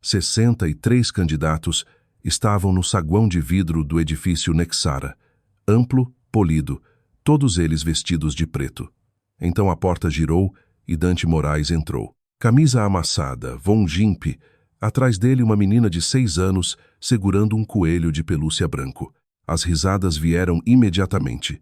63 candidatos estavam no saguão de vidro do edifício Nexara, amplo, polido, todos eles vestidos de preto. Então a porta girou e Dante Moraes entrou. Camisa amassada, Von Gimp, atrás dele uma menina de 6 anos segurando um coelho de pelúcia branco. As risadas vieram imediatamente.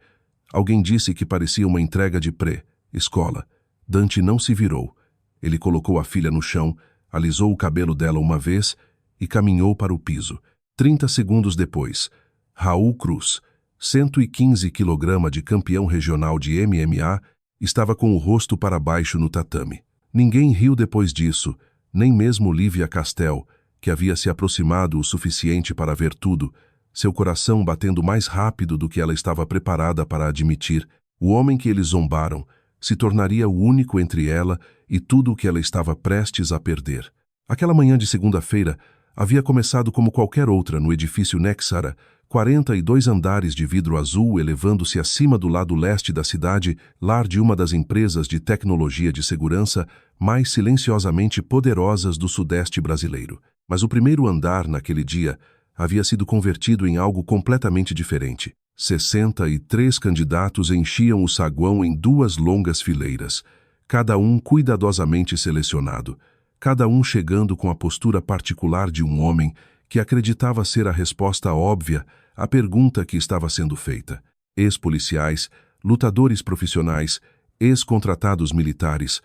Alguém disse que parecia uma entrega de pré-escola. Dante não se virou. Ele colocou a filha no chão, alisou o cabelo dela uma vez e caminhou para o piso. 30 segundos depois, Raul Cruz, 115 kg de campeão regional de MMA, estava com o rosto para baixo no tatame. Ninguém riu depois disso, nem mesmo Lívia Castel, que havia se aproximado o suficiente para ver tudo, seu coração batendo mais rápido do que ela estava preparada para admitir. O homem que eles zombaram se tornaria o único entre ela e tudo o que ela estava prestes a perder. Aquela manhã de segunda-feira havia começado como qualquer outra no edifício Nexara, 42 andares de vidro azul elevando-se acima do lado leste da cidade, lar de uma das empresas de tecnologia de segurança mais silenciosamente poderosas do sudeste brasileiro. Mas o primeiro andar naquele dia havia sido convertido em algo completamente diferente. 63 candidatos enchiam o saguão em 2 longas fileiras, cada um cuidadosamente selecionado, cada um chegando com a postura particular de um homem que acreditava ser a resposta óbvia à pergunta que estava sendo feita. Ex-policiais, lutadores profissionais, ex-contratados militares,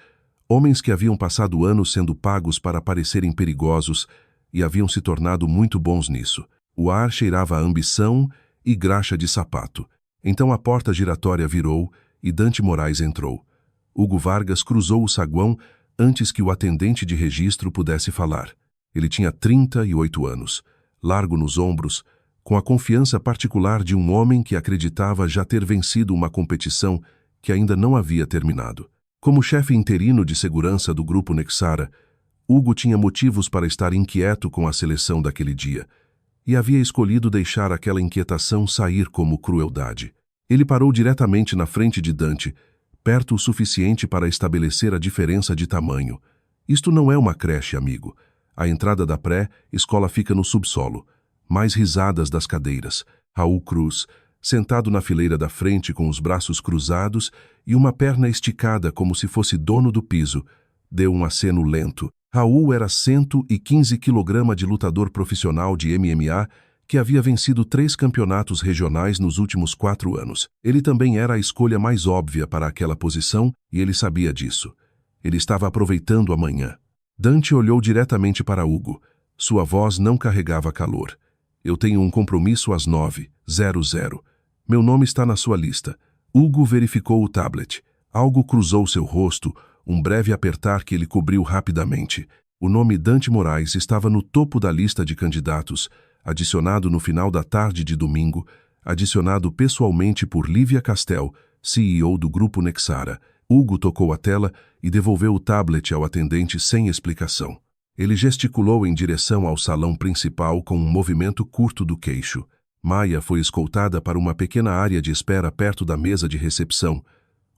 homens que haviam passado anos sendo pagos para parecerem perigosos e haviam se tornado muito bons nisso. O ar cheirava a ambição e graxa de sapato. Então a porta giratória virou e Dante Moraes entrou. Hugo Vargas cruzou o saguão antes que o atendente de registro pudesse falar. Ele tinha 38 anos, largo nos ombros, com a confiança particular de um homem que acreditava já ter vencido uma competição que ainda não havia terminado. Como chefe interino de segurança do Grupo Nexara, Hugo tinha motivos para estar inquieto com a seleção daquele dia, e havia escolhido deixar aquela inquietação sair como crueldade. Ele parou diretamente na frente de Dante, perto o suficiente para estabelecer a diferença de tamanho. Isto não é uma creche, amigo. A entrada da pré-escola fica no subsolo. Mais risadas das cadeiras. Raul Cruz, sentado na fileira da frente com os braços cruzados e uma perna esticada como se fosse dono do piso, deu um aceno lento. Raul era 115 kg de lutador profissional de MMA que havia vencido 3 campeonatos regionais nos últimos 4 anos. Ele também era a escolha mais óbvia para aquela posição e ele sabia disso. Ele estava aproveitando a manhã. Dante olhou diretamente para Hugo. Sua voz não carregava calor. Eu tenho um compromisso às 9h00. Meu nome está na sua lista. Hugo verificou o tablet. Algo cruzou seu rosto, um breve apertar que ele cobriu rapidamente. O nome Dante Moraes estava no topo da lista de candidatos, adicionado no final da tarde de domingo, adicionado pessoalmente por Lívia Castel, CEO do Grupo Nexara. Hugo tocou a tela e devolveu o tablet ao atendente sem explicação. Ele gesticulou em direção ao salão principal com um movimento curto do queixo. Maia foi escoltada para uma pequena área de espera perto da mesa de recepção,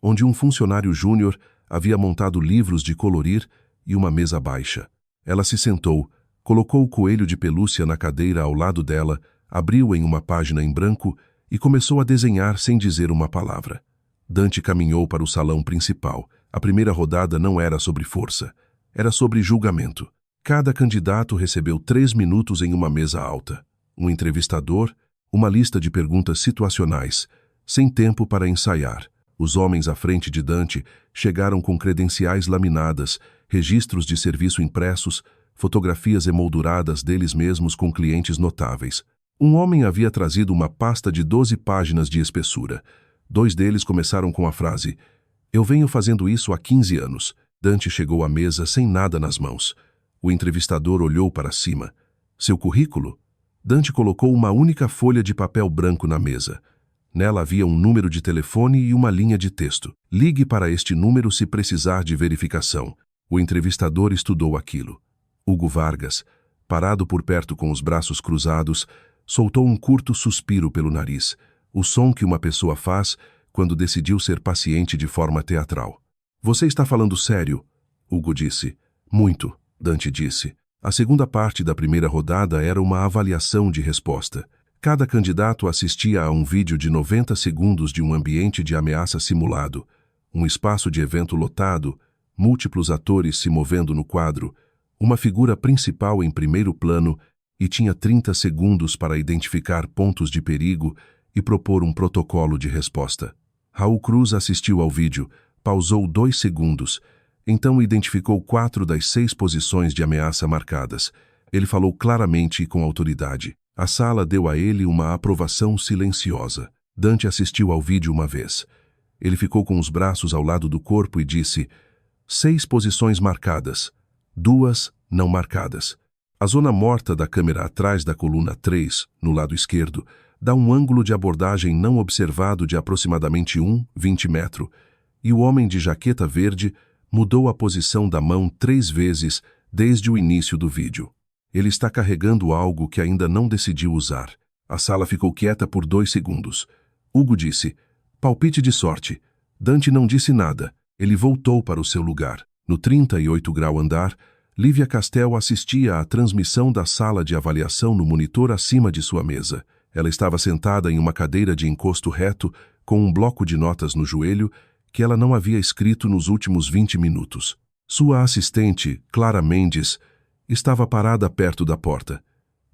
onde um funcionário júnior havia montado livros de colorir e uma mesa baixa. Ela se sentou, colocou o coelho de pelúcia na cadeira ao lado dela, abriu em uma página em branco e começou a desenhar sem dizer uma palavra. Dante caminhou para o salão principal. A primeira rodada não era sobre força, era sobre julgamento. Cada candidato recebeu 3 minutos em uma mesa alta. Um entrevistador, uma lista de perguntas situacionais, sem tempo para ensaiar. Os homens à frente de Dante chegaram com credenciais laminadas, registros de serviço impressos, fotografias emolduradas deles mesmos com clientes notáveis. Um homem havia trazido uma pasta de 12 páginas de espessura. 2 deles começaram com a frase: "Eu venho fazendo isso há 15 anos." Dante chegou à mesa sem nada nas mãos. O entrevistador olhou para cima. Seu currículo? Dante colocou uma única folha de papel branco na mesa. Nela havia um número de telefone e uma linha de texto. "Ligue para este número se precisar de verificação." O entrevistador estudou aquilo. Hugo Vargas, parado por perto com os braços cruzados, soltou um curto suspiro pelo nariz, o som que uma pessoa faz quando decidiu ser paciente de forma teatral. "Você está falando sério?" Hugo disse. "Muito", Dante disse. A segunda parte da primeira rodada era uma avaliação de resposta. Cada candidato assistia a um vídeo de 90 segundos de um ambiente de ameaça simulado, um espaço de evento lotado, múltiplos atores se movendo no quadro, uma figura principal em primeiro plano e tinha 30 segundos para identificar pontos de perigo e propor um protocolo de resposta. Raul Cruz assistiu ao vídeo, pausou 2 segundos, então identificou 4 das 6 posições de ameaça marcadas. Ele falou claramente e com autoridade. A sala deu a ele uma aprovação silenciosa. Dante assistiu ao vídeo uma vez. Ele ficou com os braços ao lado do corpo e disse: 6 posições marcadas, 2 não marcadas. A zona morta da câmera atrás da coluna 3, no lado esquerdo, dá um ângulo de abordagem não observado de aproximadamente 20 metros, e o homem de jaqueta verde mudou a posição da mão 3 vezes desde o início do vídeo. Ele está carregando algo que ainda não decidiu usar. A sala ficou quieta por 2 segundos. Hugo disse: palpite de sorte. Dante não disse nada. Ele voltou para o seu lugar. No 38º andar, Lívia Castel assistia à transmissão da sala de avaliação no monitor acima de sua mesa. Ela estava sentada em uma cadeira de encosto reto, com um bloco de notas no joelho que ela não havia escrito nos últimos 20 minutos. Sua assistente, Clara Mendes, estava parada perto da porta.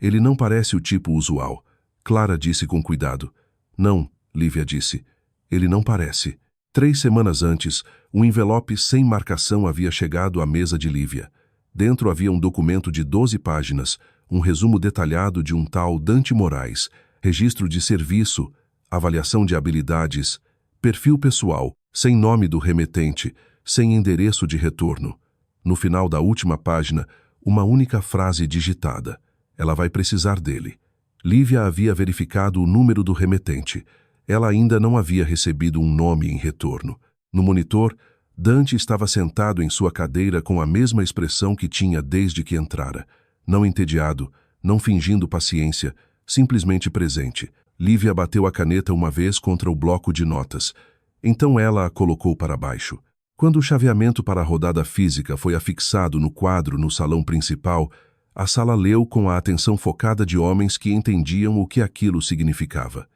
Ele não parece o tipo usual. Clara disse com cuidado. Não, Lívia disse. Ele não parece. 3 semanas antes, um envelope sem marcação havia chegado à mesa de Lívia. Dentro havia um documento de 12 páginas, um resumo detalhado de um tal Dante Moraes, registro de serviço, avaliação de habilidades, perfil pessoal, sem nome do remetente, sem endereço de retorno. No final da última página, uma única frase digitada. Ela vai precisar dele. Lívia havia verificado o número do remetente. Ela ainda não havia recebido um nome em retorno. No monitor, Dante estava sentado em sua cadeira com a mesma expressão que tinha desde que entrara. Não entediado, não fingindo paciência, simplesmente presente. Lívia bateu a caneta uma vez contra o bloco de notas. Então ela a colocou para baixo. Quando o chaveamento para a rodada física foi afixado no quadro no salão principal, a sala leu com a atenção focada de homens que entendiam o que aquilo significava.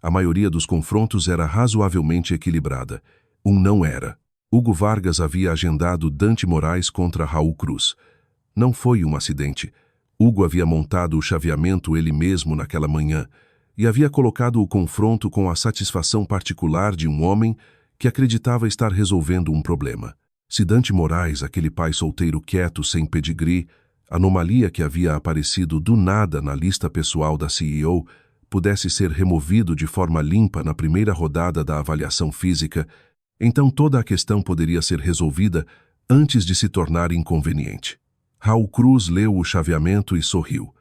A maioria dos confrontos era razoavelmente equilibrada. Um não era. Hugo Vargas havia agendado Dante Moraes contra Raul Cruz. Não foi um acidente. Hugo havia montado o chaveamento ele mesmo naquela manhã e havia colocado o confronto com a satisfação particular de um homem que acreditava estar resolvendo um problema. Se Dante Moraes, aquele pai solteiro quieto sem pedigree, anomalia que havia aparecido do nada na lista pessoal da CEO, pudesse ser removido de forma limpa na primeira rodada da avaliação física, então toda a questão poderia ser resolvida antes de se tornar inconveniente. Raul Cruz leu o chaveamento e sorriu.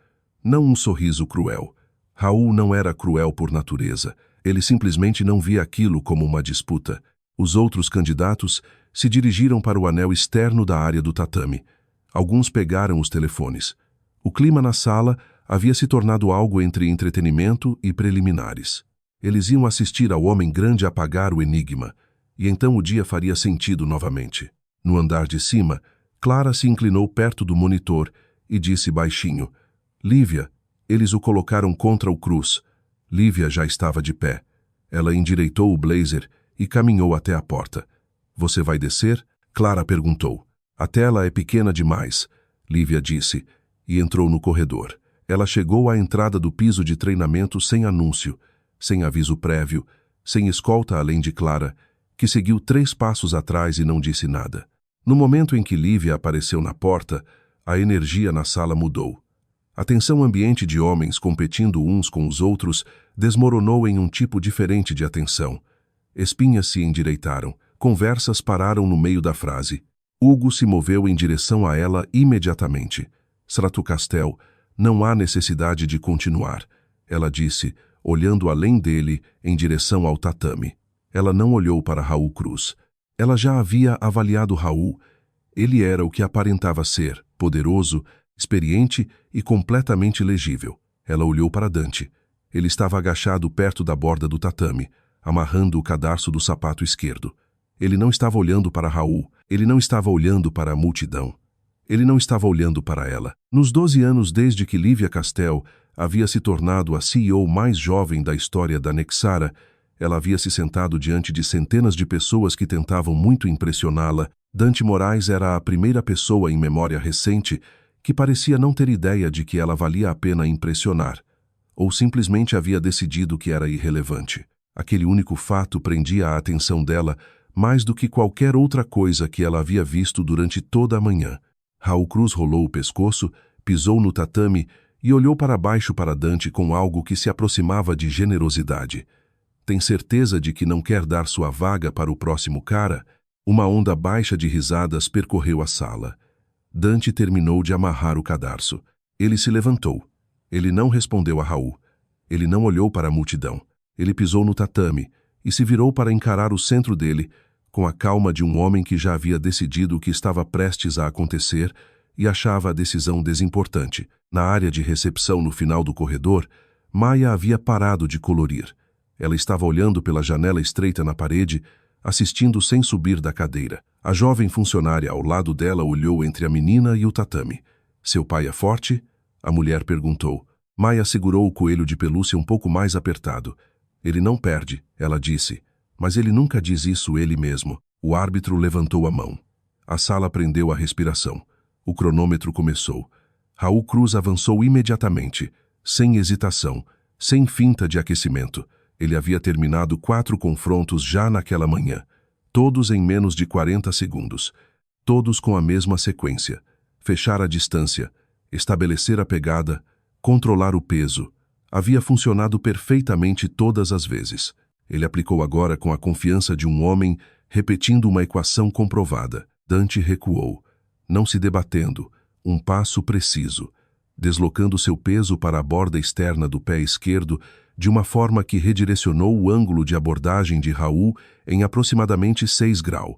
Não um sorriso cruel. Raul não era cruel por natureza. Ele simplesmente não via aquilo como uma disputa. Os outros candidatos se dirigiram para o anel externo da área do tatame. Alguns pegaram os telefones. O clima na sala havia se tornado algo entre entretenimento e preliminares. Eles iam assistir ao homem grande apagar o enigma, e então o dia faria sentido novamente. No andar de cima, Clara se inclinou perto do monitor e disse baixinho: Lívia, eles o colocaram contra o Cruz. Lívia já estava de pé. Ela endireitou o blazer e caminhou até a porta. Você vai descer? Clara perguntou. A tela é pequena demais, Lívia disse, e entrou no corredor. Ela chegou à entrada do piso de treinamento sem anúncio, sem aviso prévio, sem escolta além de Clara, que seguiu 3 passos atrás e não disse nada. No momento em que Lívia apareceu na porta, a energia na sala mudou. A tensão ambiente de homens competindo uns com os outros desmoronou em um tipo diferente de atenção. Espinhas se endireitaram, conversas pararam no meio da frase. Hugo se moveu em direção a ela imediatamente. Stratocastel, não há necessidade de continuar, ela disse, olhando além dele em direção ao tatame. Ela não olhou para Raul Cruz. Ela já havia avaliado Raul. Ele era o que aparentava ser, poderoso, experiente e completamente legível. Ela olhou para Dante. Ele estava agachado perto da borda do tatame, amarrando o cadarço do sapato esquerdo. Ele não estava olhando para Raul. Ele não estava olhando para a multidão. Ele não estava olhando para ela. Nos 12 anos desde que Lívia Castell havia se tornado a CEO mais jovem da história da Nexara, ela havia se sentado diante de centenas de pessoas que tentavam muito impressioná-la. Dante Moraes era a primeira pessoa em memória recente que parecia não ter ideia de que ela valia a pena impressionar, ou simplesmente havia decidido que era irrelevante. Aquele único fato prendia a atenção dela mais do que qualquer outra coisa que ela havia visto durante toda a manhã. Raul Cruz rolou o pescoço, pisou no tatame e olhou para baixo para Dante com algo que se aproximava de generosidade. Tem certeza de que não quer dar sua vaga para o próximo cara? Uma onda baixa de risadas percorreu a sala. Dante terminou de amarrar o cadarço. Ele se levantou. Ele não respondeu a Raul. Ele não olhou para a multidão. Ele pisou no tatame e se virou para encarar o centro dele, com a calma de um homem que já havia decidido o que estava prestes a acontecer e achava a decisão desimportante. Na área de recepção no final do corredor, Maia havia parado de colorir. Ela estava olhando pela janela estreita na parede, assistindo sem subir da cadeira. A jovem funcionária ao lado dela olhou entre a menina e o tatame. Seu pai é forte? A mulher perguntou. Maia segurou o coelho de pelúcia um pouco mais apertado. Ele não perde, ela disse. Mas ele nunca diz isso ele mesmo. O árbitro levantou a mão. A sala prendeu a respiração. O cronômetro começou. Raul Cruz avançou imediatamente, sem hesitação, sem finta de aquecimento. Ele havia terminado 4 confrontos já naquela manhã. Todos em menos de 40 segundos. Todos com a mesma sequência. Fechar a distância, estabelecer a pegada, controlar o peso. Havia funcionado perfeitamente todas as vezes. Ele aplicou agora com a confiança de um homem, repetindo uma equação comprovada. Dante recuou, não se debatendo, um passo preciso, deslocando seu peso para a borda externa do pé esquerdo de uma forma que redirecionou o ângulo de abordagem de Raul em aproximadamente 6 graus.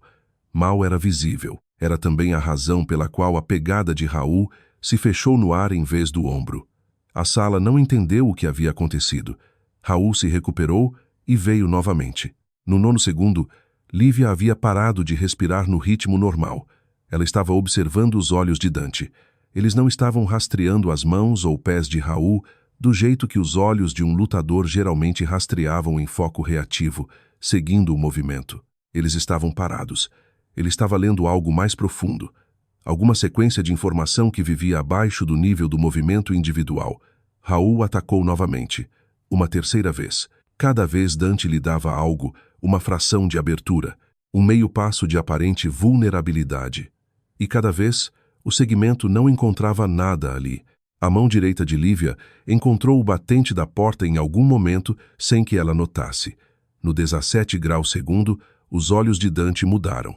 Mal era visível. Era também a razão pela qual a pegada de Raul se fechou no ar em vez do ombro. A sala não entendeu o que havia acontecido. Raul se recuperou e veio novamente. No 9º segundo, Lívia havia parado de respirar no ritmo normal. Ela estava observando os olhos de Dante. Eles não estavam rastreando as mãos ou pés de Raul do jeito que os olhos de um lutador geralmente rastreavam em foco reativo, seguindo o movimento. Eles estavam parados. Ele estava lendo algo mais profundo. Alguma sequência de informação que vivia abaixo do nível do movimento individual. Raul atacou novamente. Uma terceira vez. Cada vez Dante lhe dava algo, uma fração de abertura, um meio passo de aparente vulnerabilidade. E cada vez, o segmento não encontrava nada ali. A mão direita de Lívia encontrou o batente da porta em algum momento sem que ela notasse. No 17 graus segundo, os olhos de Dante mudaram.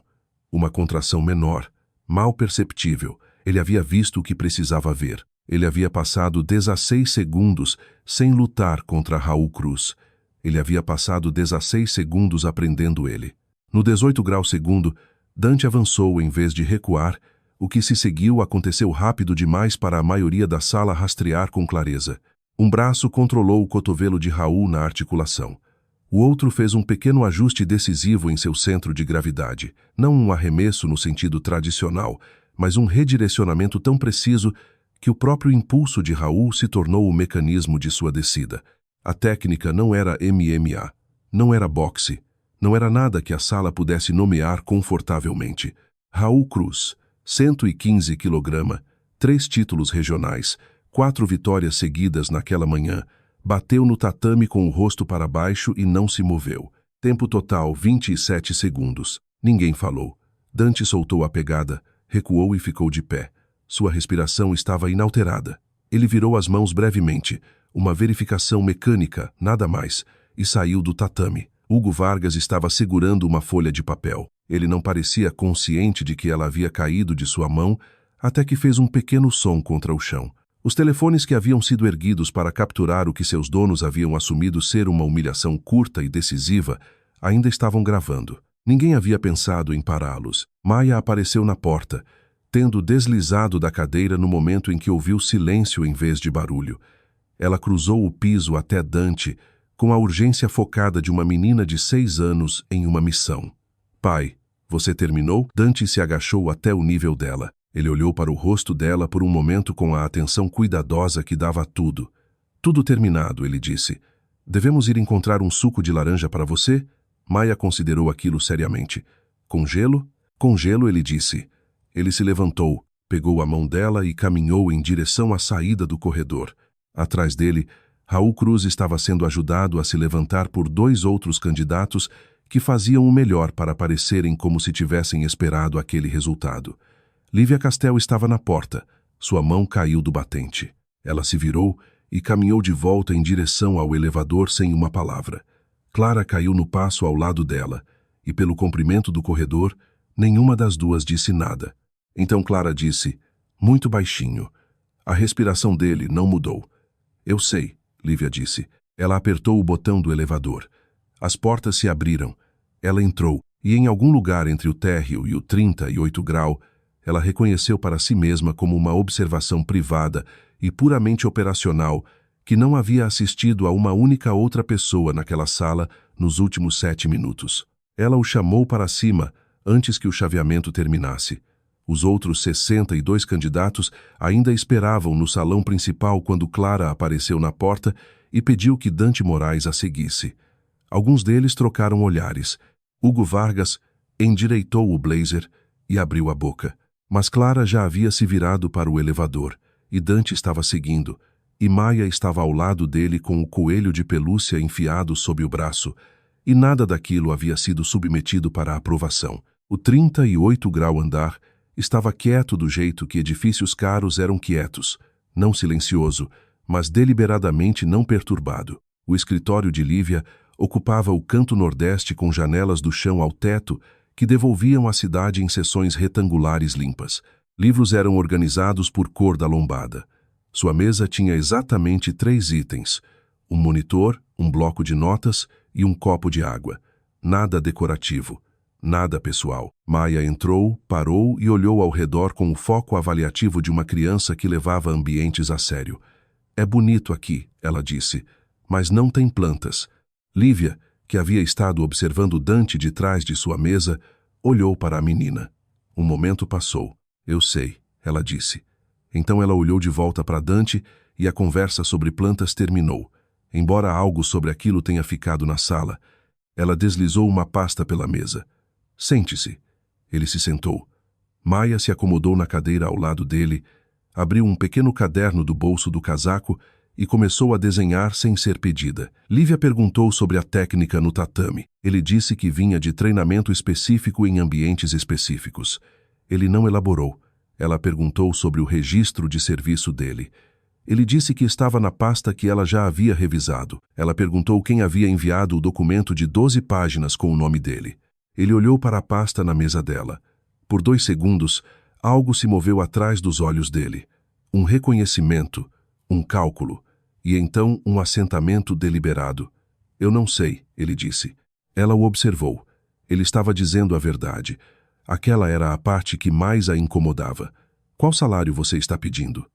Uma contração menor, mal perceptível. Ele havia visto o que precisava ver. Ele havia passado 16 segundos sem lutar contra Raul Cruz. Ele havia passado 16 segundos aprendendo ele. No 18 graus segundo, Dante avançou em vez de recuar. O que se seguiu aconteceu rápido demais para a maioria da sala rastrear com clareza. Um braço controlou o cotovelo de Raul na articulação. O outro fez um pequeno ajuste decisivo em seu centro de gravidade. Não um arremesso no sentido tradicional, mas um redirecionamento tão preciso que o próprio impulso de Raul se tornou o mecanismo de sua descida. A técnica não era MMA, não era boxe, não era nada que a sala pudesse nomear confortavelmente. Raul Cruz, 115 kg, 3 títulos regionais, 4 vitórias seguidas naquela manhã, bateu no tatame com o rosto para baixo e não se moveu. Tempo total 27 segundos. Ninguém falou. Dante soltou a pegada, recuou e ficou de pé. Sua respiração estava inalterada. Ele virou as mãos brevemente, uma verificação mecânica, nada mais, e saiu do tatame. Hugo Vargas estava segurando uma folha de papel. Ele não parecia consciente de que ela havia caído de sua mão, até que fez um pequeno som contra o chão. Os telefones que haviam sido erguidos para capturar o que seus donos haviam assumido ser uma humilhação curta e decisiva ainda estavam gravando. Ninguém havia pensado em pará-los. Maia apareceu na porta, tendo deslizado da cadeira no momento em que ouviu silêncio em vez de barulho. Ela cruzou o piso até Dante, com a urgência focada de uma menina de 6 anos em uma missão. Pai, você terminou? Dante se agachou até o nível dela. Ele olhou para o rosto dela por um momento com a atenção cuidadosa que dava a tudo. Tudo terminado, ele disse. Devemos ir encontrar um suco de laranja para você? Maya considerou aquilo seriamente. Com gelo? Com gelo, ele disse. Ele se levantou, pegou a mão dela e caminhou em direção à saída do corredor. Atrás dele, Raul Cruz estava sendo ajudado a se levantar por 2 outros candidatos que faziam o melhor para parecerem como se tivessem esperado aquele resultado. Lívia Castel estava na porta. Sua mão caiu do batente. Ela se virou e caminhou de volta em direção ao elevador sem uma palavra. Clara caiu no passo ao lado dela, e pelo comprimento do corredor, nenhuma das duas disse nada. Então Clara disse, muito baixinho. A respiração dele não mudou. Eu sei, Lívia disse. Ela apertou o botão do elevador. As portas se abriram. Ela entrou, e em algum lugar entre o térreo e o 38 grau, ela reconheceu para si mesma como uma observação privada e puramente operacional que não havia assistido a uma única outra pessoa naquela sala nos últimos 7 minutos. Ela o chamou para cima antes que o chaveamento terminasse. Os outros 62 candidatos ainda esperavam no salão principal quando Clara apareceu na porta e pediu que Dante Moraes a seguisse. Alguns deles trocaram olhares. Hugo Vargas endireitou o blazer e abriu a boca. Mas Clara já havia se virado para o elevador, e Dante estava seguindo, e Maya estava ao lado dele com o coelho de pelúcia enfiado sob o braço, e nada daquilo havia sido submetido para aprovação. O 38 grau andar estava quieto do jeito que edifícios caros eram quietos, não silencioso, mas deliberadamente não perturbado. O escritório de Lívia ocupava o canto nordeste com janelas do chão ao teto que devolviam a cidade em seções retangulares limpas. Livros eram organizados por cor da lombada. Sua mesa tinha exatamente 3 itens: um monitor, um bloco de notas e um copo de água. Nada decorativo, nada pessoal. Maya entrou, parou e olhou ao redor com o foco avaliativo de uma criança que levava ambientes a sério. É bonito aqui, ela disse, mas não tem plantas. Lívia, que havia estado observando Dante de trás de sua mesa, olhou para a menina. Um momento passou. Eu sei, ela disse. Então ela olhou de volta para Dante e a conversa sobre plantas terminou. Embora algo sobre aquilo tenha ficado na sala, ela deslizou uma pasta pela mesa. Sente-se. Ele se sentou. Maya se acomodou na cadeira ao lado dele, abriu um pequeno caderno do bolso do casaco e começou a desenhar sem ser pedida. Lívia perguntou sobre a técnica no tatame. Ele disse que vinha de treinamento específico em ambientes específicos. Ele não elaborou. Ela perguntou sobre o registro de serviço dele. Ele disse que estava na pasta que ela já havia revisado. Ela perguntou quem havia enviado o documento de 12 páginas com o nome dele. Ele olhou para a pasta na mesa dela. Por 2 segundos, algo se moveu atrás dos olhos dele. Um reconhecimento, um cálculo, e então um assentamento deliberado. Eu não sei, ele disse. Ela o observou. Ele estava dizendo a verdade. Aquela era a parte que mais a incomodava. Qual salário você está pedindo?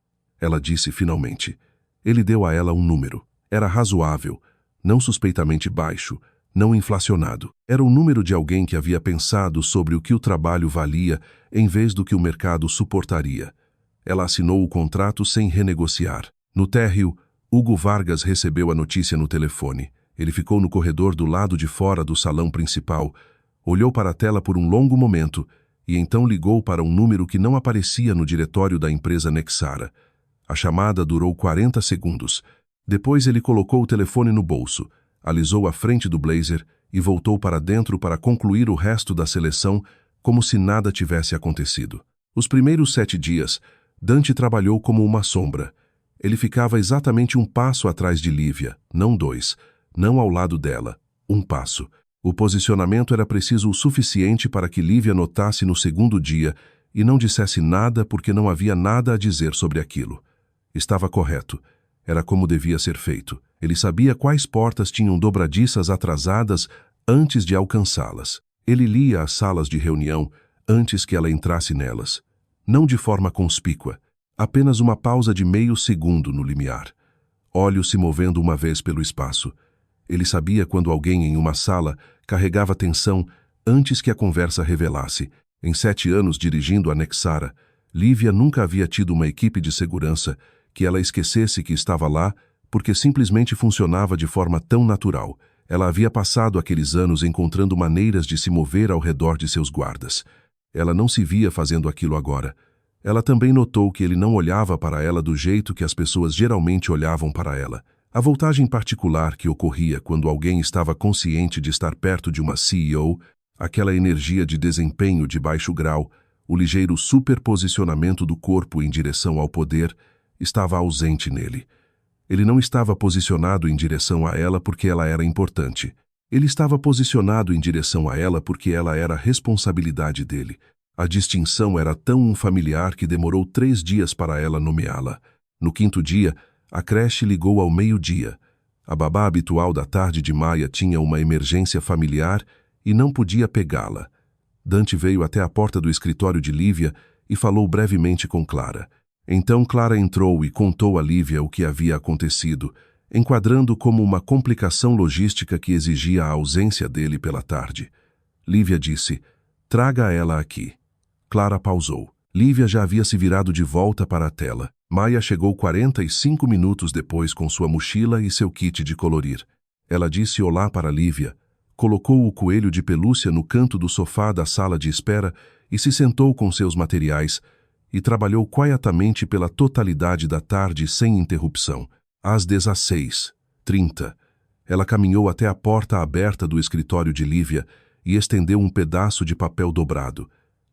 Ela disse finalmente. Ele deu a ela um número. Era razoável, não suspeitamente baixo, não inflacionado. Era o número de alguém que havia pensado sobre o que o trabalho valia em vez do que o mercado suportaria. Ela assinou o contrato sem renegociar. No térreo, Hugo Vargas recebeu a notícia no telefone. Ele ficou no corredor do lado de fora do salão principal, olhou para a tela por um longo momento e então ligou para um número que não aparecia no diretório da empresa Nexara. A chamada durou 40 segundos. Depois ele colocou o telefone no bolso, alisou a frente do blazer e voltou para dentro para concluir o resto da seleção como se nada tivesse acontecido. Os primeiros 7 dias, Dante trabalhou como uma sombra. Ele ficava exatamente um passo atrás de Lívia, não 2, não ao lado dela, um passo. O posicionamento era preciso o suficiente para que Lívia notasse no segundo dia e não dissesse nada porque não havia nada a dizer sobre aquilo. Estava correto. Era como devia ser feito. Ele sabia quais portas tinham dobradiças atrasadas antes de alcançá-las. Ele lia as salas de reunião antes que ela entrasse nelas. Não de forma conspícua, apenas uma pausa de meio segundo no limiar. Olhos se movendo uma vez pelo espaço. Ele sabia quando alguém em uma sala carregava tensão antes que a conversa revelasse. Em 7 anos dirigindo a Nexara, Lívia nunca havia tido uma equipe de segurança que ela esquecesse que estava lá porque simplesmente funcionava de forma tão natural. Ela havia passado aqueles anos encontrando maneiras de se mover ao redor de seus guardas. Ela não se via fazendo aquilo agora. Ela também notou que ele não olhava para ela do jeito que as pessoas geralmente olhavam para ela. A voltagem particular que ocorria quando alguém estava consciente de estar perto de uma CEO, aquela energia de desempenho de baixo grau, o ligeiro superposicionamento do corpo em direção ao poder, estava ausente nele. Ele não estava posicionado em direção a ela porque ela era importante. Ele estava posicionado em direção a ela porque ela era a responsabilidade dele. A distinção era tão familiar que demorou 3 dias para ela nomeá-la. No 5º dia, a creche ligou ao meio-dia. A babá habitual da tarde de Maia tinha uma emergência familiar e não podia pegá-la. Dante veio até a porta do escritório de Lívia e falou brevemente com Clara. Então Clara entrou e contou a Lívia o que havia acontecido, enquadrando como uma complicação logística que exigia a ausência dele pela tarde. Lívia disse, "Traga ela aqui." Clara pausou. Lívia já havia se virado de volta para a tela. Maia chegou 45 minutos depois com sua mochila e seu kit de colorir. Ela disse olá para Lívia, colocou o coelho de pelúcia no canto do sofá da sala de espera e se sentou com seus materiais e trabalhou quietamente pela totalidade da tarde sem interrupção. Às 16h30, ela caminhou até a porta aberta do escritório de Lívia e estendeu um pedaço de papel dobrado.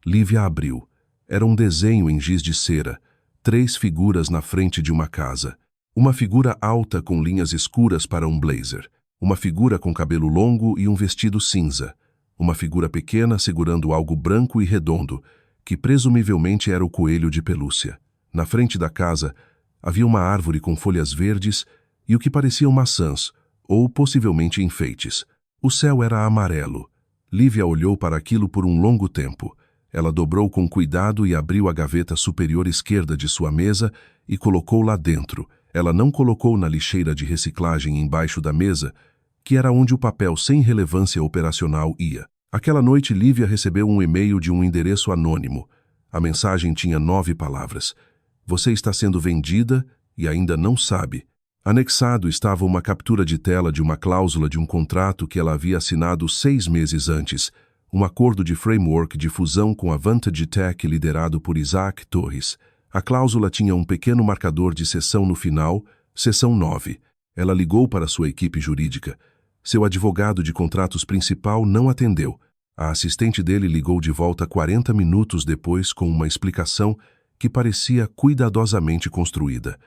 Lívia abriu. Era um desenho em giz de cera, 3 figuras na frente de uma casa. Uma figura alta com linhas escuras para um blazer. Uma figura com cabelo longo e um vestido cinza. Uma figura pequena segurando algo branco e redondo, que presumivelmente era o coelho de pelúcia. Na frente da casa, havia uma árvore com folhas verdes e o que pareciam maçãs, ou possivelmente enfeites. O céu era amarelo. Lívia olhou para aquilo por um longo tempo. Ela dobrou com cuidado e abriu a gaveta superior esquerda de sua mesa e colocou lá dentro. Ela não colocou na lixeira de reciclagem embaixo da mesa, que era onde o papel sem relevância operacional ia. Aquela noite, Lívia recebeu um e-mail de um endereço anônimo. A mensagem tinha 9 palavras. Você está sendo vendida e ainda não sabe. Anexado estava uma captura de tela de uma cláusula de um contrato que ela havia assinado 6 meses antes, um acordo de framework de fusão com a Vantage Tech liderado por Isaac Torres. A cláusula tinha um pequeno marcador de sessão no final, sessão 9. Ela ligou para sua equipe jurídica. Seu advogado de contratos principal não atendeu. A assistente dele ligou de volta 40 minutos depois com uma explicação que parecia cuidadosamente construída.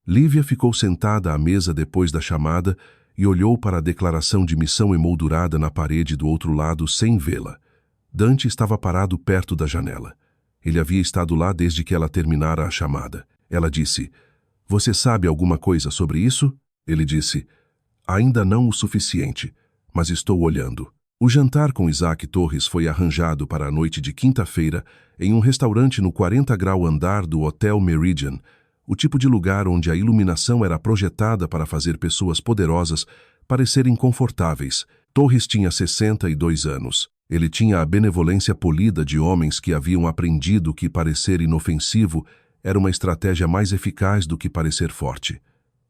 Lívia ficou sentada à mesa depois da chamada e olhou para a declaração de missão emoldurada na parede do outro lado sem vê-la. Dante estava parado perto da janela. Ele havia estado lá desde que ela terminara a chamada. Ela disse, "Você sabe alguma coisa sobre isso?" Ele disse, "Ainda não o suficiente, mas estou olhando." O jantar com Isaac Torres foi arranjado para a noite de quinta-feira em um restaurante no 40º andar do Hotel Meridian, o tipo de lugar onde a iluminação era projetada para fazer pessoas poderosas parecerem confortáveis. Torres tinha 62 anos. Ele tinha a benevolência polida de homens que haviam aprendido que parecer inofensivo era uma estratégia mais eficaz do que parecer forte.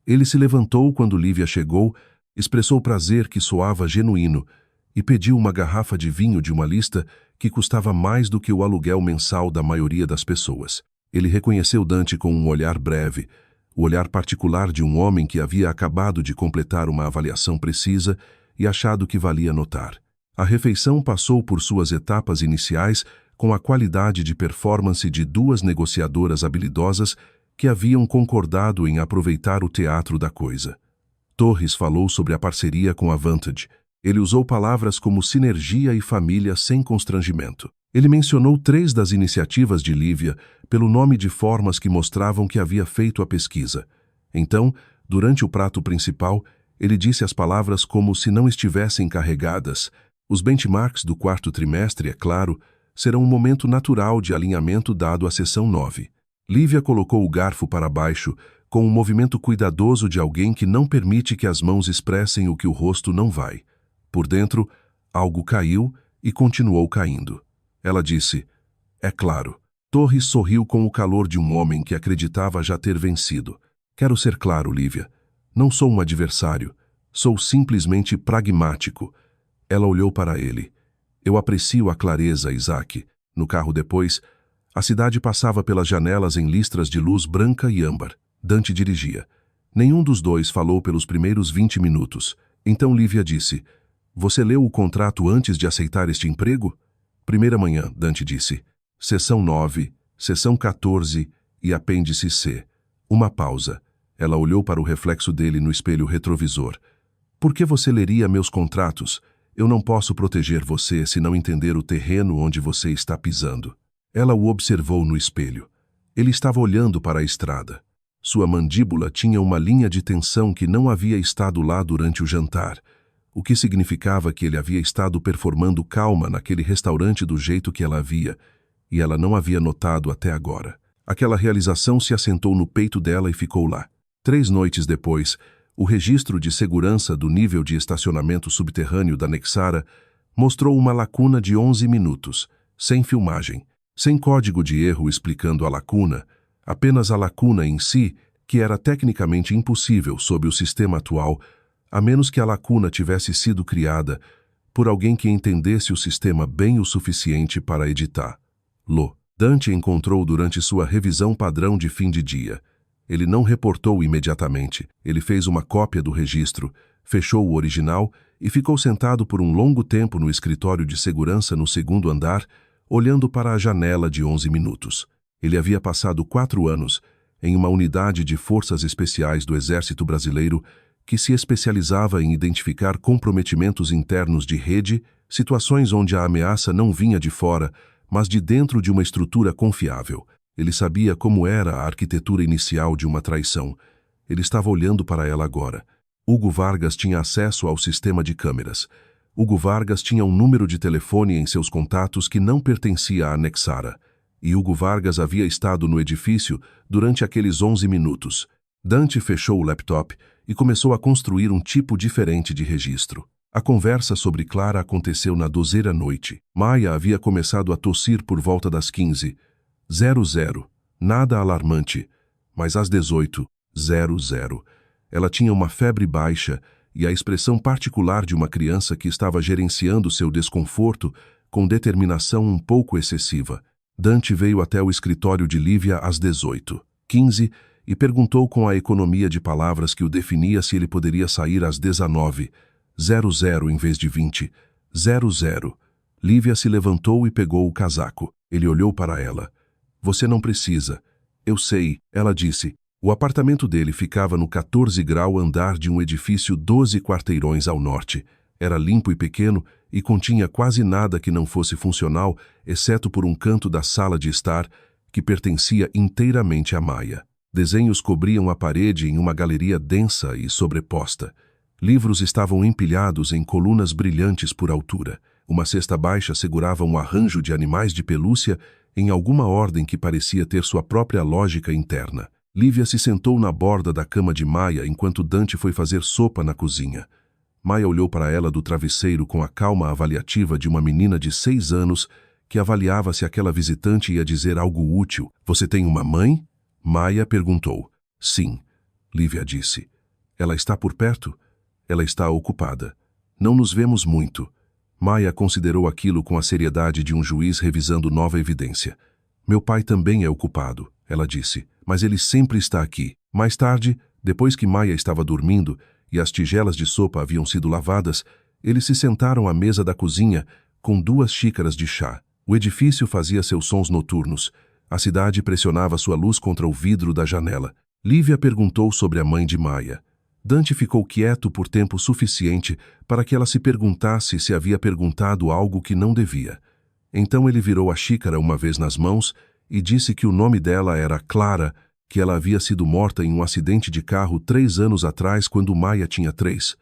Ele se levantou quando Lívia chegou, expressou prazer que soava genuíno e pediu uma garrafa de vinho de uma lista que custava mais do que o aluguel mensal da maioria das pessoas. Ele reconheceu Dante com um olhar breve, o olhar particular de um homem que havia acabado de completar uma avaliação precisa e achado que valia notar. A refeição passou por suas etapas iniciais com a qualidade de performance de 2 negociadoras habilidosas que haviam concordado em aproveitar o teatro da coisa. Torres falou sobre a parceria com a Vantage. Ele usou palavras como sinergia e família sem constrangimento. Ele mencionou 3 das iniciativas de Lívia pelo nome de formas que mostravam que havia feito a pesquisa. Então, durante o prato principal, ele disse as palavras como se não estivessem carregadas. Os benchmarks do 4º trimestre, é claro, serão um momento natural de alinhamento dado à sessão 9. Lívia colocou o garfo para baixo, com um movimento cuidadoso de alguém que não permite que as mãos expressem o que o rosto não vai. Por dentro, algo caiu e continuou caindo. Ela disse, "É claro." Torres sorriu com o calor de um homem que acreditava já ter vencido. Quero ser claro, Lívia. Não sou um adversário. Sou simplesmente pragmático. Ela olhou para ele. Eu aprecio a clareza, Isaac. No carro depois, a cidade passava pelas janelas em listras de luz branca e âmbar. Dante dirigia. Nenhum dos dois falou pelos primeiros 20 minutos. Então Lívia disse, você leu o contrato antes de aceitar este emprego? Primeira manhã, Dante disse. Seção 9, seção 14 e apêndice C. Uma pausa. Ela olhou para o reflexo dele no espelho retrovisor. Por que você leria meus contratos? Eu não posso proteger você se não entender o terreno onde você está pisando. Ela o observou no espelho. Ele estava olhando para a estrada. Sua mandíbula tinha uma linha de tensão que não havia estado lá durante o jantar, o que significava que ele havia estado performando calma naquele restaurante do jeito que ela havia, e ela não havia notado até agora. Aquela realização se assentou no peito dela e ficou lá. 3 noites depois, o registro de segurança do nível de estacionamento subterrâneo da Nexara mostrou uma lacuna de 11 minutos, sem filmagem, sem código de erro explicando a lacuna, apenas a lacuna em si, que era tecnicamente impossível sob o sistema atual, a menos que a lacuna tivesse sido criada por alguém que entendesse o sistema bem o suficiente para editar. Dante encontrou durante sua revisão padrão de fim de dia. Ele não reportou imediatamente. Ele fez uma cópia do registro, fechou o original e ficou sentado por um longo tempo no escritório de segurança no 2º andar, olhando para a janela de 11 minutos. Ele havia passado 4 anos em uma unidade de forças especiais do Exército Brasileiro que se especializava em identificar comprometimentos internos de rede, situações onde a ameaça não vinha de fora, mas de dentro de uma estrutura confiável. Ele sabia como era a arquitetura inicial de uma traição. Ele estava olhando para ela agora. Hugo Vargas tinha acesso ao sistema de câmeras. Hugo Vargas tinha um número de telefone em seus contatos que não pertencia à Nexara. E Hugo Vargas havia estado no edifício durante aqueles 11 minutos. Dante fechou o laptop e começou a construir um tipo diferente de registro. A conversa sobre Clara aconteceu na 12ª noite. Maia havia começado a tossir por volta das 15:00. Nada alarmante, mas às 18:00, ela tinha uma febre baixa e a expressão particular de uma criança que estava gerenciando seu desconforto com determinação um pouco excessiva. Dante veio até o escritório de Lívia às 18:15 e perguntou com a economia de palavras que o definia se ele poderia sair às 19:00 em vez de 20:00. Lívia se levantou e pegou o casaco. Ele olhou para ela. Você não precisa. Eu sei, ela disse. O apartamento dele ficava no 14º andar de um edifício 12 quarteirões ao norte. Era limpo e pequeno e continha quase nada que não fosse funcional, exceto por um canto da sala de estar, que pertencia inteiramente a Maia. Desenhos cobriam a parede em uma galeria densa e sobreposta. Livros estavam empilhados em colunas brilhantes por altura. Uma cesta baixa segurava um arranjo de animais de pelúcia em alguma ordem que parecia ter sua própria lógica interna. Lívia se sentou na borda da cama de Maia enquanto Dante foi fazer sopa na cozinha. Maia olhou para ela do travesseiro com a calma avaliativa de uma menina de 6 anos que avaliava se aquela visitante ia dizer algo útil. Você tem uma mãe? Maia perguntou. Sim, Lívia disse. Ela está por perto? Ela está ocupada. Não nos vemos muito. Maia considerou aquilo com a seriedade de um juiz revisando nova evidência. Meu pai também é ocupado, ela disse, mas ele sempre está aqui. Mais tarde, depois que Maia estava dormindo e as tigelas de sopa haviam sido lavadas, eles se sentaram à mesa da cozinha com 2 xícaras de chá. O edifício fazia seus sons noturnos. A cidade pressionava sua luz contra o vidro da janela. Lívia perguntou sobre a mãe de Maia. Dante ficou quieto por tempo suficiente para que ela se perguntasse se havia perguntado algo que não devia. Então ele virou a xícara uma vez nas mãos e disse que o nome dela era Clara, que ela havia sido morta em um acidente de carro 3 anos atrás quando Maia tinha 3,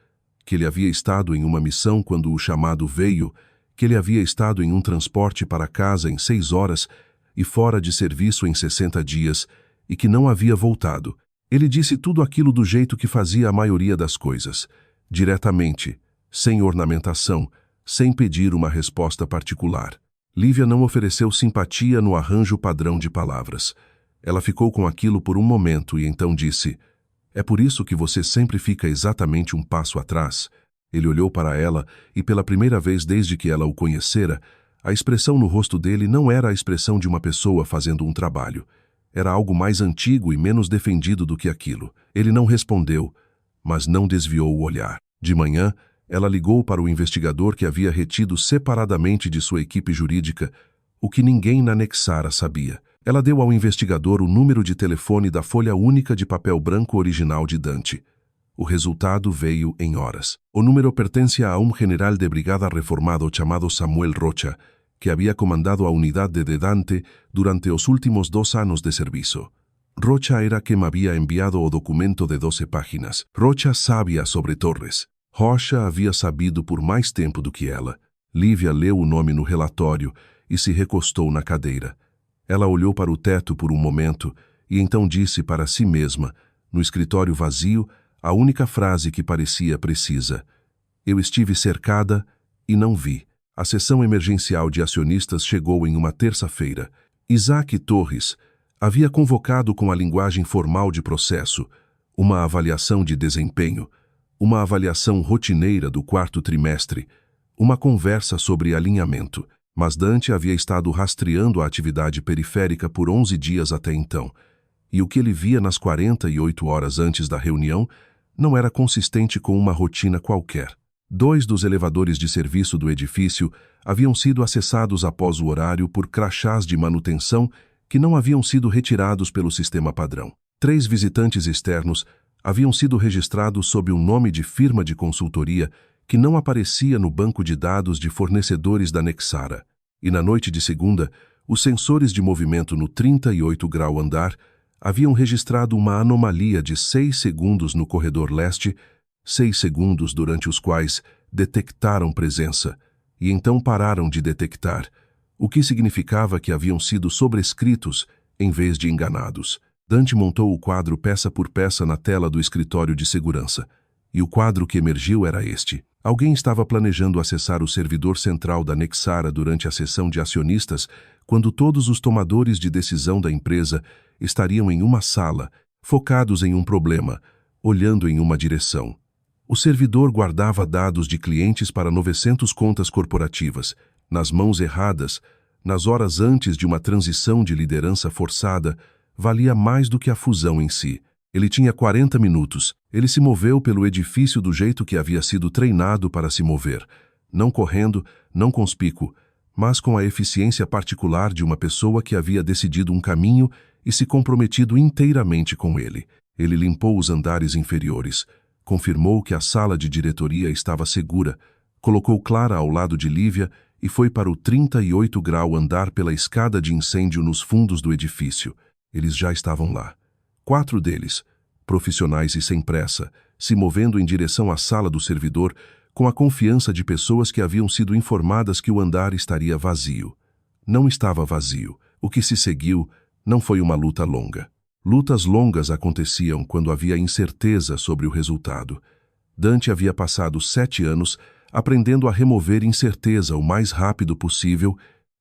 que ele havia estado em uma missão quando o chamado veio, que ele havia estado em um transporte para casa em 6 horas e fora de serviço em 60 dias, e que não havia voltado. Ele disse tudo aquilo do jeito que fazia a maioria das coisas, diretamente, sem ornamentação, sem pedir uma resposta particular. Lívia não ofereceu simpatia no arranjo padrão de palavras. Ela ficou com aquilo por um momento e então disse: "É por isso que você sempre fica exatamente um passo atrás?" Ele olhou para ela e, pela primeira vez desde que ela o conhecera, a expressão no rosto dele não era a expressão de uma pessoa fazendo um trabalho. Era algo mais antigo e menos defendido do que aquilo. Ele não respondeu, mas não desviou o olhar. De manhã, ela ligou para o investigador que havia retido separadamente de sua equipe jurídica o que ninguém na Nexara sabia. Ela deu ao investigador o número de telefone da folha única de papel branco original de Dante. O resultado veio em horas. O número pertencia a um general de brigada reformado chamado Samuel Rocha, que havia comandado a unidade de Dante durante os últimos 2 anos de serviço. Rocha era quem havia enviado o documento de 12 páginas. Rocha sabia sobre Torres. Rocha havia sabido por mais tempo do que ela. Lívia leu o nome no relatório e se recostou na cadeira. Ela olhou para o teto por um momento e então disse para si mesma, no escritório vazio, a única frase que parecia precisa: "Eu estive cercada e não vi." A sessão emergencial de acionistas chegou em uma terça-feira. Isaac Torres havia convocado com a linguagem formal de processo uma avaliação de desempenho, uma avaliação rotineira do 4º trimestre, uma conversa sobre alinhamento. Mas Dante havia estado rastreando a atividade periférica por 11 dias até então, e o que ele via nas 48 horas antes da reunião não era consistente com uma rotina qualquer. 2 dos elevadores de serviço do edifício haviam sido acessados após o horário por crachás de manutenção que não haviam sido retirados pelo sistema padrão. 3 visitantes externos haviam sido registrados sob um nome de firma de consultoria que não aparecia no banco de dados de fornecedores da Nexara. E na noite de segunda, os sensores de movimento no 38º andar haviam registrado uma anomalia de 6 segundos no corredor leste, 6 segundos durante os quais detectaram presença, e então pararam de detectar, o que significava que haviam sido sobrescritos em vez de enganados. Dante montou o quadro peça por peça na tela do escritório de segurança, e o quadro que emergiu era este. Alguém estava planejando acessar o servidor central da Nexara durante a sessão de acionistas, quando todos os tomadores de decisão da empresa estariam em uma sala, focados em um problema, olhando em uma direção. O servidor guardava dados de clientes para 900 contas corporativas, nas mãos erradas, nas horas antes de uma transição de liderança forçada, valia mais do que a fusão em si. Ele tinha 40 minutos. Ele se moveu pelo edifício do jeito que havia sido treinado para se mover, não correndo, não conspícuo, mas com a eficiência particular de uma pessoa que havia decidido um caminho e se comprometido inteiramente com ele. Ele limpou os andares inferiores, confirmou que a sala de diretoria estava segura, colocou Clara ao lado de Lívia e foi para o 38º andar pela escada de incêndio nos fundos do edifício. Eles já estavam lá. 4 deles, profissionais e sem pressa, se movendo em direção à sala do servidor, com a confiança de pessoas que haviam sido informadas que o andar estaria vazio. Não estava vazio. O que se seguiu não foi uma luta longa. Lutas longas aconteciam quando havia incerteza sobre o resultado. Dante havia passado 7 anos aprendendo a remover incerteza o mais rápido possível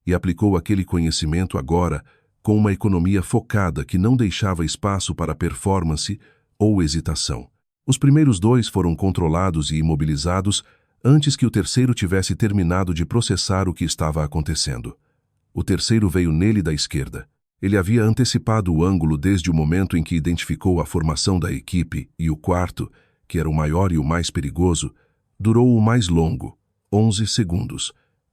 e aplicou aquele conhecimento agora com uma economia focada que não deixava espaço para performance ou hesitação. Os primeiros 2 foram controlados e imobilizados antes que o terceiro tivesse terminado de processar o que estava acontecendo. O terceiro veio nele da esquerda. Ele havia antecipado o ângulo desde o momento em que identificou a formação da equipe e o quarto, que era o maior e o mais perigoso, durou o mais longo, 11 segundos.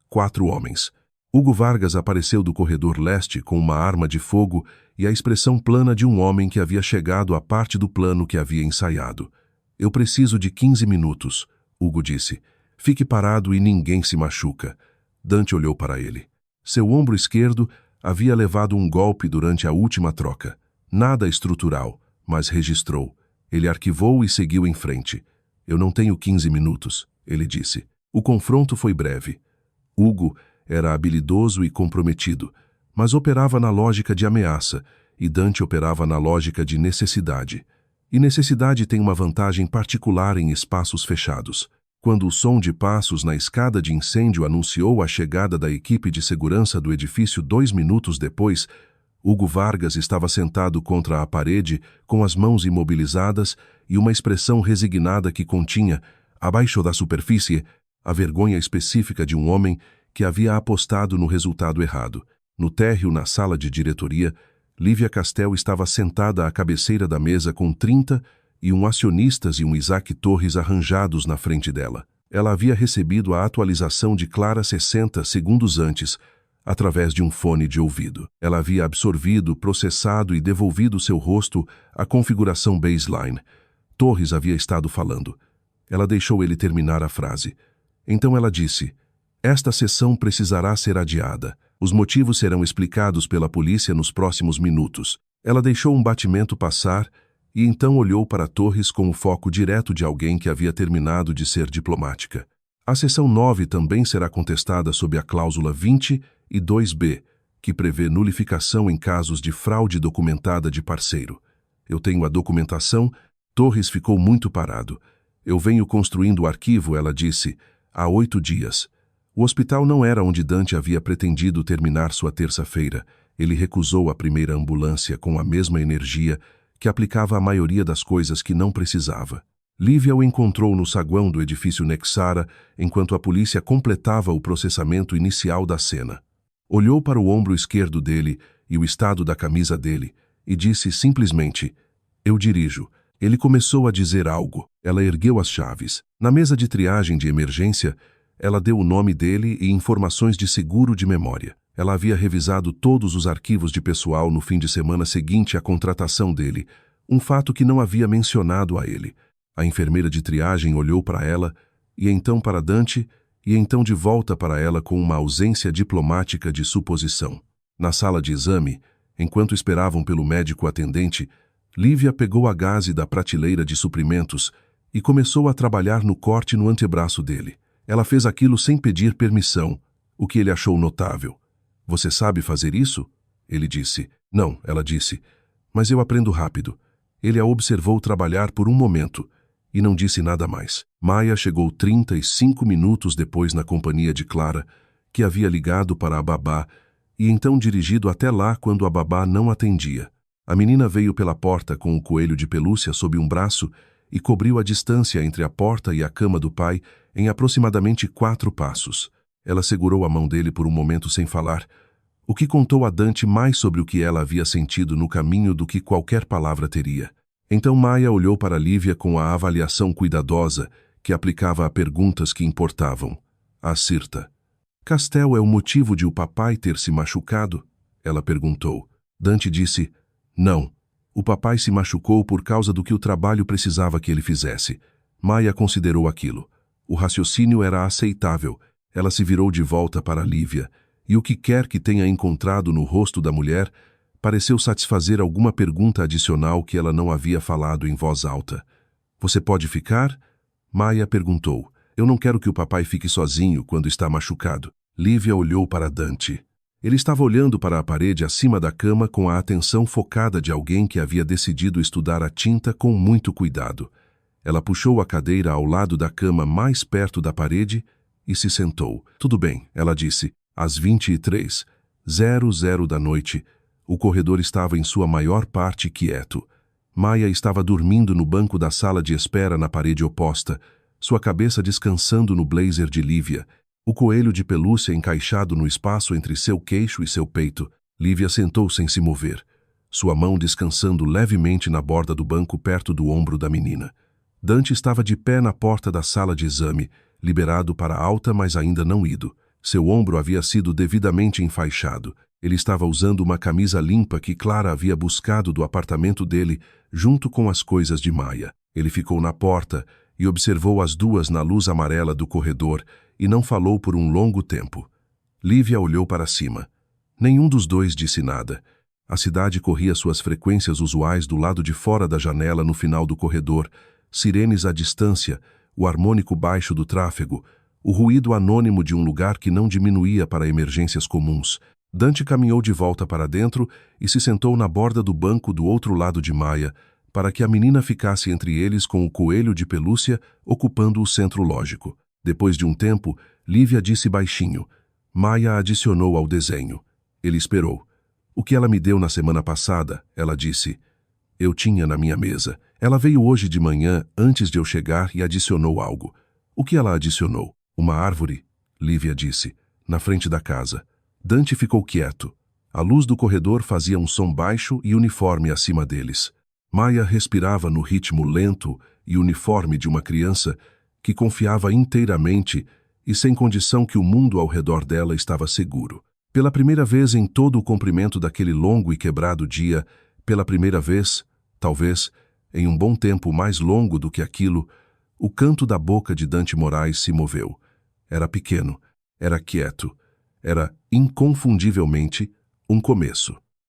4 homens. Hugo Vargas apareceu do corredor leste com uma arma de fogo e a expressão plana de um homem que havia chegado à parte do plano que havia ensaiado. "Eu preciso de 15 minutos", Hugo disse. "Fique parado e ninguém se machuca." Dante olhou para ele. Seu ombro esquerdo havia levado um golpe durante a última troca. Nada estrutural, mas registrou. Ele arquivou e seguiu em frente. "Eu não tenho 15 minutos", ele disse. O confronto foi breve. Hugo era habilidoso e comprometido, mas operava na lógica de ameaça, e Dante operava na lógica de necessidade. E necessidade tem uma vantagem particular em espaços fechados. Quando o som de passos na escada de incêndio anunciou a chegada da equipe de segurança do edifício 2 minutos depois, Hugo Vargas estava sentado contra a parede, com as mãos imobilizadas e uma expressão resignada que continha, abaixo da superfície, a vergonha específica de um homem que havia apostado no resultado errado. No térreo, na sala de diretoria, Lívia Castel estava sentada à cabeceira da mesa com 31 acionistas e um Isaac Torres arranjados na frente dela. Ela havia recebido a atualização de Clara 60 segundos antes, através de um fone de ouvido. Ela havia absorvido, processado e devolvido seu rosto à configuração baseline. Torres havia estado falando. Ela deixou ele terminar a frase. Então ela disse: "Esta sessão precisará ser adiada. Os motivos serão explicados pela polícia nos próximos minutos." Ela deixou um batimento passar e então olhou para Torres com o foco direto de alguém que havia terminado de ser diplomática. A seção 9 também será contestada sob a cláusula 22B, que prevê nulificação em casos de fraude documentada de parceiro. Eu tenho a documentação. Torres ficou muito parado. Eu venho construindo o arquivo, ela disse, há 8 dias. O hospital não era onde Dante havia pretendido terminar sua terça-feira. Ele recusou a primeira ambulância com a mesma energia que aplicava à maioria das coisas que não precisava. Lívia o encontrou no saguão do edifício Nexara, enquanto a polícia completava o processamento inicial da cena. Olhou para o ombro esquerdo dele e o estado da camisa dele, e disse simplesmente: "Eu dirijo." Ele começou a dizer algo. Ela ergueu as chaves. Na mesa de triagem de emergência, ela deu o nome dele e informações de seguro de memória. Ela havia revisado todos os arquivos de pessoal no fim de semana seguinte à contratação dele, um fato que não havia mencionado a ele. A enfermeira de triagem olhou para ela, e então para Dante, e então de volta para ela com uma ausência diplomática de suposição. Na sala de exame, enquanto esperavam pelo médico atendente, Lívia pegou a gaze da prateleira de suprimentos e começou a trabalhar no corte no antebraço dele. Ela fez aquilo sem pedir permissão, o que ele achou notável. "Você sabe fazer isso?" Ele disse. "Não," ela disse, "mas eu aprendo rápido." Ele a observou trabalhar por um momento e não disse nada mais. Maia chegou 35 minutos depois na companhia de Clara, que havia ligado para a babá e então dirigido até lá quando a babá não atendia. A menina veio pela porta com o coelho de pelúcia sob um braço e cobriu a distância entre a porta e a cama do pai em aproximadamente 4 passos. Ela segurou a mão dele por um momento sem falar, o que contou a Dante mais sobre o que ela havia sentido no caminho do que qualquer palavra teria. Então Maia olhou para Lívia com a avaliação cuidadosa que aplicava a perguntas que importavam. "Acerta. Castel é o motivo de o papai ter se machucado?" Ela perguntou. Dante disse: "Não. O papai se machucou por causa do que o trabalho precisava que ele fizesse." Maia considerou aquilo. O raciocínio era aceitável. Ela se virou de volta para Lívia, e o que quer que tenha encontrado no rosto da mulher pareceu satisfazer alguma pergunta adicional que ela não havia falado em voz alta. "Você pode ficar?" Maia perguntou. "Eu não quero que o papai fique sozinho quando está machucado." Lívia olhou para Dante. Ele estava olhando para a parede acima da cama com a atenção focada de alguém que havia decidido estudar a tinta com muito cuidado. Ela puxou a cadeira ao lado da cama mais perto da parede e se sentou. "Tudo bem," ela disse. Às 23h00 da noite, o corredor estava em sua maior parte quieto. Maia estava dormindo no banco da sala de espera na parede oposta, sua cabeça descansando no blazer de Lívia, o coelho de pelúcia encaixado no espaço entre seu queixo e seu peito. Lívia sentou sem se mover, sua mão descansando levemente na borda do banco perto do ombro da menina. Dante estava de pé na porta da sala de exame, liberado para alta, mas ainda não ido. Seu ombro havia sido devidamente enfaixado. Ele estava usando uma camisa limpa que Clara havia buscado do apartamento dele, junto com as coisas de Maia. Ele ficou na porta e observou as duas na luz amarela do corredor e não falou por um longo tempo. Lívia olhou para cima. Nenhum dos dois disse nada. A cidade corria suas frequências usuais do lado de fora da janela no final do corredor, sirenes à distância, o harmônico baixo do tráfego, o ruído anônimo de um lugar que não diminuía para emergências comuns. Dante caminhou de volta para dentro e se sentou na borda do banco do outro lado de Maia, para que a menina ficasse entre eles com o coelho de pelúcia ocupando o centro lógico. Depois de um tempo, Lívia disse baixinho. Maia adicionou ao desenho. Ele esperou. O que ela me deu na semana passada, ela disse. Eu tinha na minha mesa. Ela veio hoje de manhã, antes de eu chegar, e adicionou algo. O que ela adicionou? Uma árvore, Lívia disse, na frente da casa. Dante ficou quieto. A luz do corredor fazia um som baixo e uniforme acima deles. Maia respirava no ritmo lento e uniforme de uma criança que confiava inteiramente e sem condição que o mundo ao redor dela estava seguro. Pela primeira vez em todo o comprimento daquele longo e quebrado dia, pela primeira vez, talvez, em um bom tempo mais longo do que aquilo, o canto da boca de Dante Moraes se moveu. Era pequeno, era quieto, era inconfundivelmente um começo.